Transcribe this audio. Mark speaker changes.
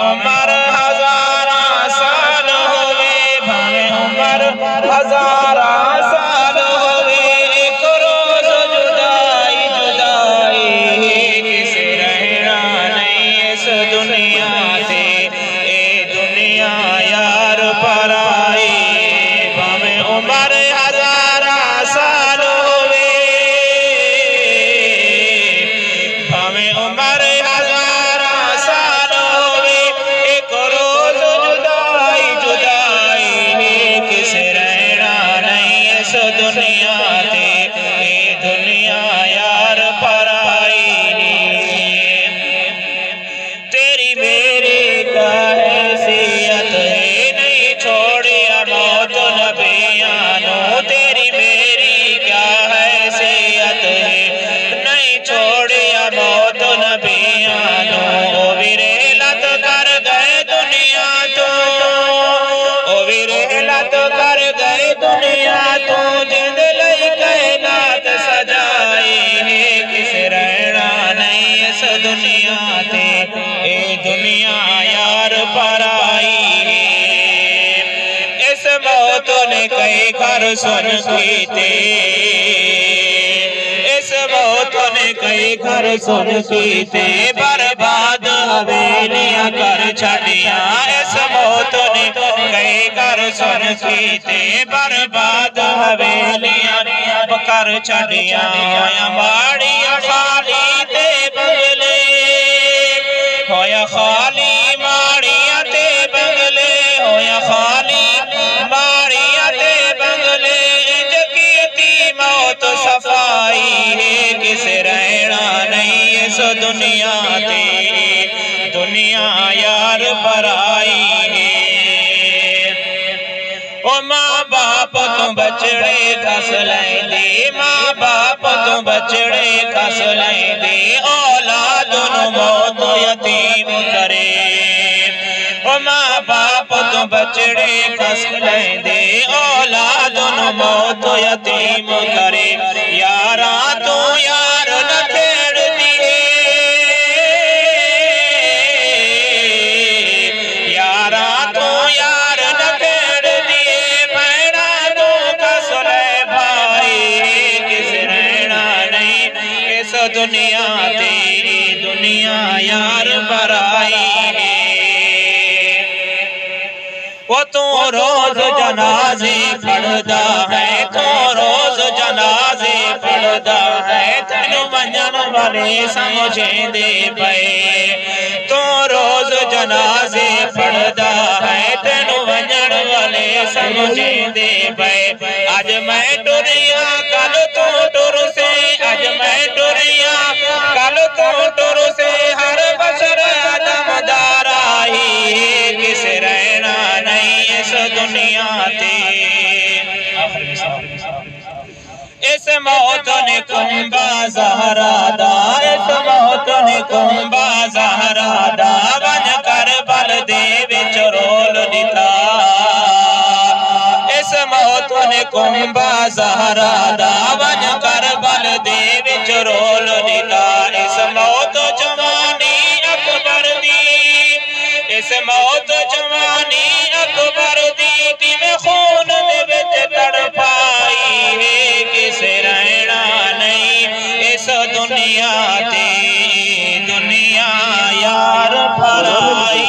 Speaker 1: عمر ہزارہ سال ہوئے بھاویں عمر ہزارہ سال ہوئے ایک روز جدائی جدائی کسے رہنا نہیں اس دنیا تے اے دنیا یار پرائی بھاویں عمر ہزارہ سال ہوئے بھاویں عمر ہزارہ سال ہوئے ایک روز جدائی جدائی کسے رہنا نہیں اس دنیا تے اے دنیا یار پرائی تیری میری کا حیثیت ہے نہیں چھوڑیا موت نبیانوں تیری میری کیا حیثیت ہے نہیں چھوڑیا موت نبیانوں او ویرلت کر گئے دنیا تو او ویرلت کر گئے دنیا تو جند لئی کائنات سجائی کس رہنا نہیں اس دنیا تے اے دنیا یار پرائی اس موت نے کئی گھر سن کیتے اس موت نے کئی گھر سن کیتے برباد حویلیاں کر چھڑیاں اس موت نے کئی گھر سن کیتے برباد حویلیاں کر چھڑیاں ہویا ماڑیاں خالی تے بنگلے ہویا خالی ماڑیاں تے بنگلے ہویا خالی ماڑیاں تے بنگلے انج کیتی موت صفائی کس رہنا نہیں اس دنیا تے دنیا یار پرائی او ماں باپ تو بچڑے کس لیندی ماں باپ تو بچڑے کس لیندی اولاد نو موت یتیم کرے او ماں باپ تو بچڑے کس لیندی اولاد نو موت یتیم کرے یاراں تو یار نہ کھیڑ دیے یاراں تو یار نہ کھیڑ دیے بہنا تو کس لے بھائی کس رہنا نہیں اس دنیا تیری دنیا یار برائی وہ تو روز جنازے پڑھدا ہے تو روز جنازے پڑھدا ہے تینو ونجن والے سمجھیں دے پئے تو روز جنازے پڑھدا ہے تینو ونجن والے سمجھیں دے پئے اج میں ٹریا کل تو ٹر سے اج میں ٹریا کل تو ٹر سے ہر بشر آدم دار آئی کس رہنا نہیں اس دنیا تے اس موت نے کنبا زہرا دا اس موت نے کنبا زہرا دا ون کربل دے وچ رول دتا اس موت نے کنبا زہرا دا ون کربل دے وچ رول دتا اس موت جوانی اکبر دی اس موت جوانی اکبر دی میں خون دے وچ تڑپائی ہے کس رہنا نہیں اس دنیا تے دنیا یار پرائی